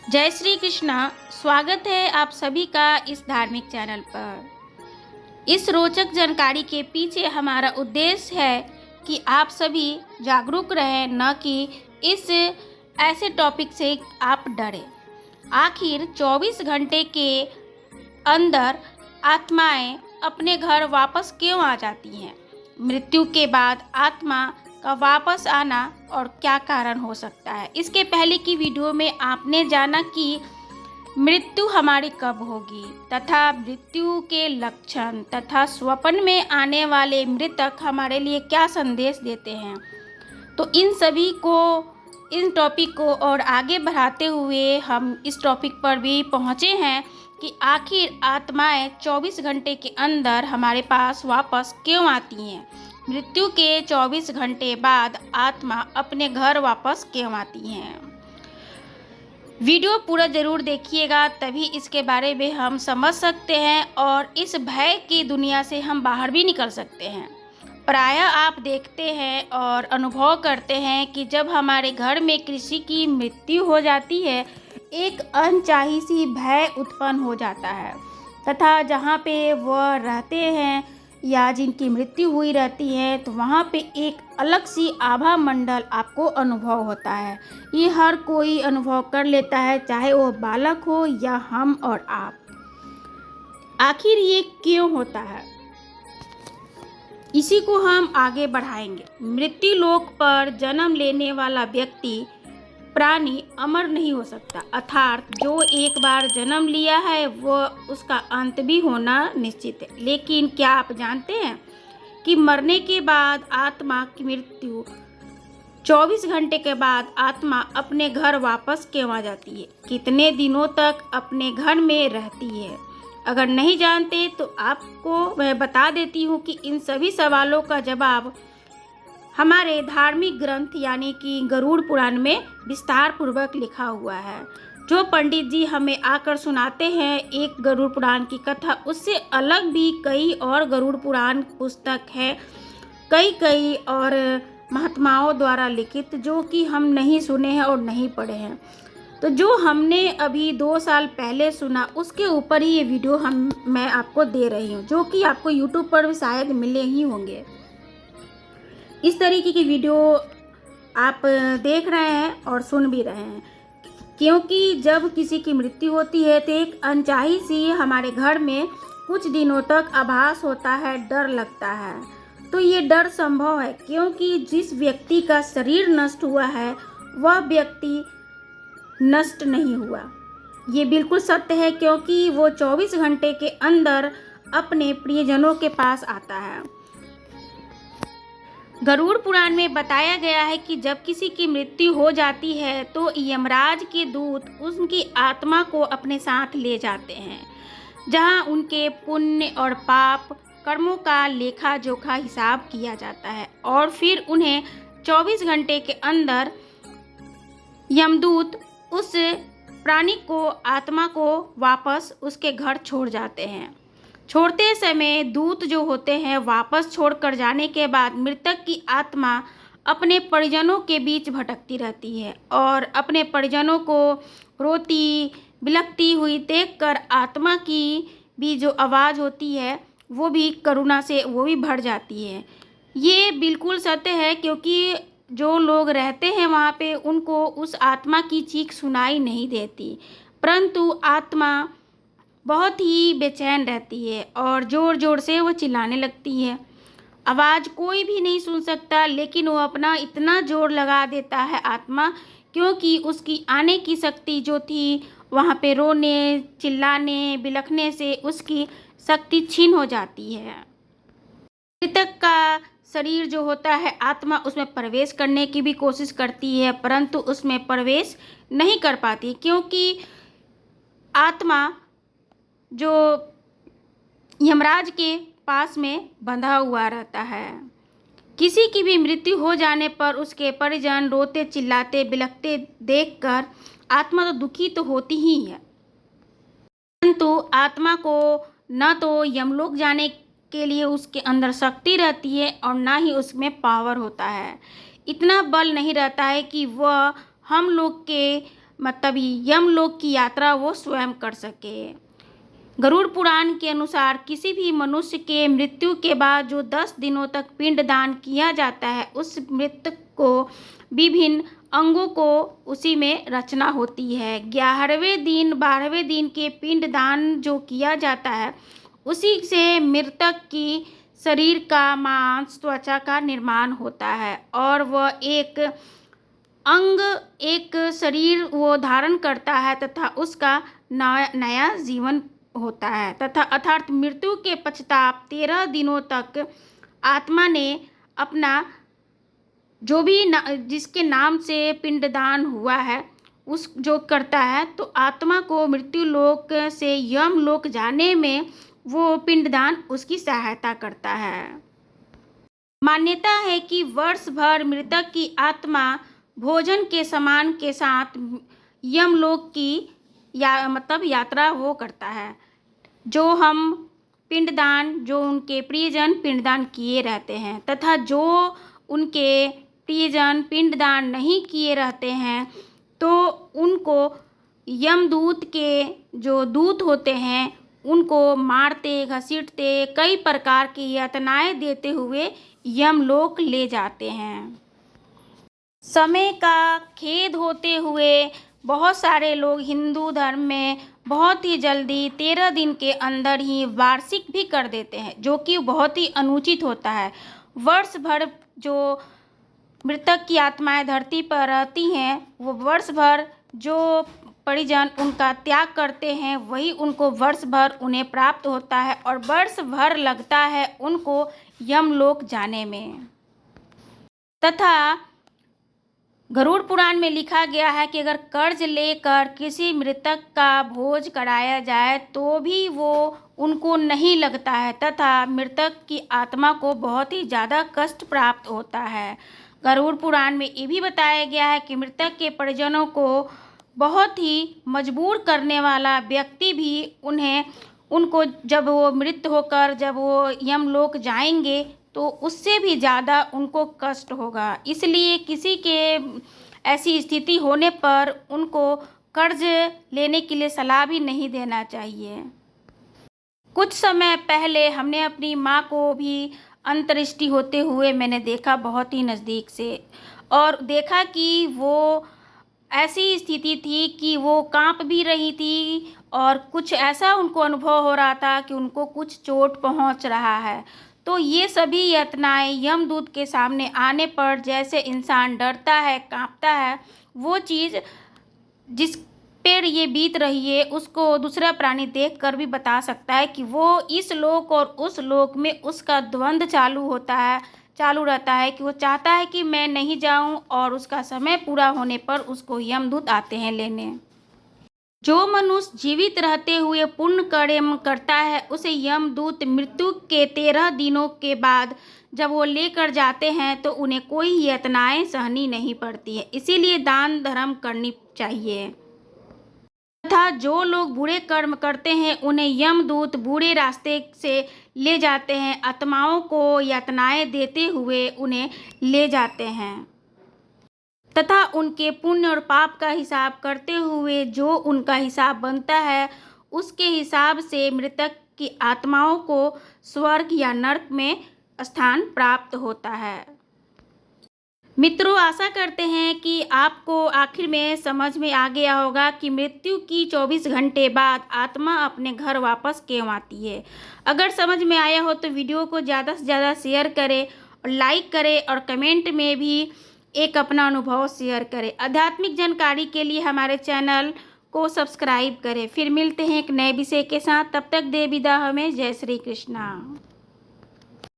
जय श्री कृष्णा। स्वागत है आप सभी का इस धार्मिक चैनल पर। इस रोचक जानकारी के पीछे हमारा उद्देश्य है कि आप सभी जागरूक रहें, न कि इस ऐसे टॉपिक से आप डरें। आखिर 24 घंटे के अंदर आत्माएं अपने घर वापस क्यों आ जाती हैं? मृत्यु के बाद आत्मा का वापस आना और क्या कारण हो सकता है? इसके पहले की वीडियो में आपने जाना कि मृत्यु हमारी कब होगी तथा मृत्यु के लक्षण तथा स्वप्न में आने वाले मृतक हमारे लिए क्या संदेश देते हैं। तो इन टॉपिक को और आगे बढ़ाते हुए हम इस टॉपिक पर भी पहुँचे हैं कि आखिर आत्माएं 24 घंटे के अंदर हमारे पास वापस क्यों आती हैं। मृत्यु के 24 घंटे बाद आत्मा अपने घर वापस क्यों आती हैं। वीडियो पूरा ज़रूर देखिएगा, तभी इसके बारे में हम समझ सकते हैं और इस भय की दुनिया से हम बाहर भी निकल सकते हैं। प्रायः आप देखते हैं और अनुभव करते हैं कि जब हमारे घर में किसी की मृत्यु हो जाती है, एक अनचाही सी भय उत्पन्न हो जाता है तथा जहाँ पे वह रहते हैं या जिनकी मृत्यु हुई रहती है, तो वहाँ पे एक अलग सी आभा मंडल आपको अनुभव होता है। ये हर कोई अनुभव कर लेता है, चाहे वो बालक हो या हम और आप। आखिर ये क्यों होता है, इसी को हम आगे बढ़ाएंगे। मृत्यु लोक पर जन्म लेने वाला व्यक्ति प्राणी अमर नहीं हो सकता, अर्थात जो एक बार जन्म लिया है वह उसका अंत भी होना निश्चित है। लेकिन क्या आप जानते हैं कि मरने के बाद आत्मा की मृत्यु 24 घंटे के बाद आत्मा अपने घर वापस क्यों आ जाती है, कितने दिनों तक अपने घर में रहती है? अगर नहीं जानते तो आपको मैं बता देती हूँ कि इन सभी सवालों का जवाब हमारे धार्मिक ग्रंथ यानी कि गरुड़ पुराण में विस्तार पूर्वक लिखा हुआ है। जो पंडित जी हमें आकर सुनाते हैं एक गरुड़ पुराण की कथा, उससे अलग भी कई और गरुड़ पुराण पुस्तक है, कई और महात्माओं द्वारा लिखित, जो कि हम नहीं सुने हैं और नहीं पढ़े हैं। तो जो हमने अभी 2 साल पहले सुना उसके ऊपर ही ये वीडियो मैं आपको दे रही हूँ, जो कि आपको यूट्यूब पर भी शायद मिले ही होंगे। इस तरीके की वीडियो आप देख रहे हैं और सुन भी रहे हैं, क्योंकि जब किसी की मृत्यु होती है तो एक अनचाही सी हमारे घर में कुछ दिनों तक आभास होता है, डर लगता है। तो ये डर संभव है क्योंकि जिस व्यक्ति का शरीर नष्ट हुआ है वह व्यक्ति नष्ट नहीं हुआ। ये बिल्कुल सत्य है, क्योंकि वो 24 घंटे के अंदर अपने प्रियजनों के पास आता है। गरुड़ पुराण में बताया गया है कि जब किसी की मृत्यु हो जाती है तो यमराज के दूत उनकी आत्मा को अपने साथ ले जाते हैं, जहां उनके पुण्य और पाप कर्मों का लेखा जोखा हिसाब किया जाता है और फिर उन्हें 24 घंटे के अंदर यमदूत उस प्राणी को, आत्मा को वापस उसके घर छोड़ जाते हैं। छोड़ते समय दूत जो होते हैं वापस छोड़कर जाने के बाद मृतक की आत्मा अपने परिजनों के बीच भटकती रहती है और अपने परिजनों को रोती बिलखती हुई देखकर आत्मा की भी जो आवाज़ होती है वो भी करुणा से वो भी भर जाती है। ये बिल्कुल सत्य है, क्योंकि जो लोग रहते हैं वहाँ पे उनको उस आत्मा की चीख सुनाई नहीं देती, परंतु आत्मा बहुत ही बेचैन रहती है और ज़ोर ज़ोर से वो चिल्लाने लगती है। आवाज़ कोई भी नहीं सुन सकता, लेकिन वो अपना इतना जोर लगा देता है आत्मा, क्योंकि उसकी आने की शक्ति जो थी वहाँ पे रोने चिल्लाने बिलखने से उसकी शक्ति छीन हो जाती है। मृतक का शरीर जो होता है आत्मा उसमें प्रवेश करने की भी कोशिश करती है, परंतु उसमें प्रवेश नहीं कर पाती, क्योंकि आत्मा जो यमराज के पास में बंधा हुआ रहता है। किसी की भी मृत्यु हो जाने पर उसके परिजन रोते चिल्लाते बिलखते देखकर आत्मा तो दुखी तो होती ही है, परंतु आत्मा को न तो यमलोक जाने के लिए उसके अंदर शक्ति रहती है और ना ही उसमें पावर होता है। इतना बल नहीं रहता है कि वह हम लोग के मतलब यमलोक की यात्रा वो स्वयं कर सके। गरुड़ पुराण के अनुसार किसी भी मनुष्य के मृत्यु के बाद जो 10 दिनों तक पिंडदान किया जाता है, उस मृतक को विभिन्न अंगों को उसी में रचना होती है। 11वें दिन 12वें दिन के पिंडदान जो किया जाता है, उसी से मृतक की शरीर का मांस त्वचा का निर्माण होता है और वह एक अंग एक शरीर वो धारण करता है तथा उसका नया जीवन होता है तथा अर्थात मृत्यु के पश्चात 13 दिनों तक आत्मा ने अपना जो भी जिसके नाम से पिंडदान हुआ है उस जो करता है, तो आत्मा को मृत्यु लोक से यम लोक जाने में वो पिंडदान उसकी सहायता करता है। मान्यता है कि वर्ष भर मृतक की आत्मा भोजन के सामान के साथ यमलोक की यात्रा वो करता है। जो हम पिंडदान जो उनके प्रियजन पिंडदान किए रहते हैं तथा जो उनके प्रियजन पिंडदान नहीं किए रहते हैं, तो उनको यमदूत के जो दूत होते हैं उनको मारते घसीटते कई प्रकार की यातनाएं देते हुए यमलोक ले जाते हैं। समय का खेद होते हुए बहुत सारे लोग हिंदू धर्म में बहुत ही जल्दी 13 दिन के अंदर ही वार्षिक भी कर देते हैं, जो कि बहुत ही अनुचित होता है। वर्ष भर जो मृतक की आत्माएं धरती पर रहती हैं, वो वर्ष भर जो परिजन उनका त्याग करते हैं वही उनको वर्ष भर उन्हें प्राप्त होता है और वर्ष भर लगता है उनको यमलोक जाने में। तथा गरुड़ पुराण में लिखा गया है कि अगर कर्ज लेकर किसी मृतक का भोज कराया जाए तो भी वो उनको नहीं लगता है तथा मृतक की आत्मा को बहुत ही ज़्यादा कष्ट प्राप्त होता है। गरुड़ पुराण में ये भी बताया गया है कि मृतक के परिजनों को बहुत ही मजबूर करने वाला व्यक्ति भी उनको जब वो मृत होकर जब वो यमलोक जाएंगे तो उससे भी ज़्यादा उनको कष्ट होगा। इसलिए किसी के ऐसी स्थिति होने पर उनको कर्ज लेने के लिए सलाह भी नहीं देना चाहिए। कुछ समय पहले हमने अपनी माँ को भी अंत्येष्टि होते हुए मैंने देखा बहुत ही नज़दीक से, और देखा कि वो ऐसी स्थिति थी कि वो कांप भी रही थी और कुछ ऐसा उनको अनुभव हो रहा था कि उनको कुछ चोट पहुंच रहा है। तो ये सभी यातनाएं यमदूत के सामने आने पर जैसे इंसान डरता है, कांपता है, वो चीज़ जिस पर ये बीत रही है उसको दूसरा प्राणी देखकर भी बता सकता है कि वो इस लोक और उस लोक में उसका द्वंद्व चालू रहता है कि वो चाहता है कि मैं नहीं जाऊं और उसका समय पूरा होने पर उसको यमदूत आते हैं लेने। जो मनुष्य जीवित रहते हुए पुण्य कर्म करता है उसे यमदूत मृत्यु के 13 दिनों के बाद जब वो लेकर जाते हैं तो उन्हें कोई यातनाएं सहनी नहीं पड़ती है। इसीलिए दान धर्म करनी चाहिए तथा जो लोग बुरे कर्म करते हैं उन्हें यमदूत बुरे रास्ते से ले जाते हैं, आत्माओं को यातनाएं देते हुए उन्हें ले जाते हैं तथा उनके पुण्य और पाप का हिसाब करते हुए जो उनका हिसाब बनता है उसके हिसाब से मृतक की आत्माओं को स्वर्ग या नरक में स्थान प्राप्त होता है। मित्रों, आशा करते हैं कि आपको आखिर में समझ में आ गया होगा कि मृत्यु की 24 घंटे बाद आत्मा अपने घर वापस क्यों आती है। अगर समझ में आया हो तो वीडियो को ज़्यादा से ज़्यादा शेयर करें और लाइक करें और कमेंट में भी एक अपना अनुभव शेयर करें। आध्यात्मिक जानकारी के लिए हमारे चैनल को सब्सक्राइब करें। फिर मिलते हैं एक नए विषय के साथ, तब तक दे विदा हमें। जय श्री कृष्णा।